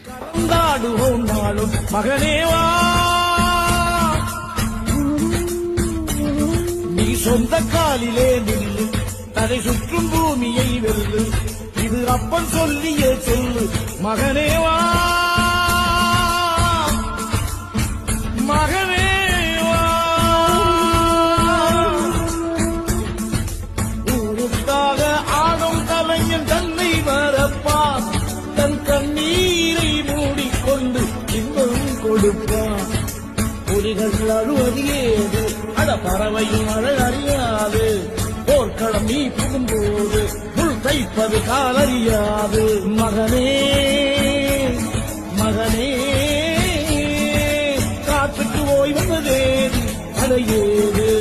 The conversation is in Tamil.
கலந்தாடுவோம் நாளும் மகனேவா, நீ சொந்த காலிலே நில்லு, தலை சுற்றும் பூமியை வெல்லு, இது அப்பன் சொல்லிய சொல்லு மகனேவா, மகனேவா. ஊருக்காக ஆடும் கலைஞன் தன்னை மறப்பான், தன் கண்ணீரை மூடிக்கொண்டு இன்பம் கொடுப்பான். புலிகள் அழுவது ஏது, அட பறவையும் அழ அறியாது, போர்க்களம் நீ புகும்போது முள் தைப்பது காலறியாது. மகனே மகனே, காற்றுக்கு ஓய்வதேது, அடையேது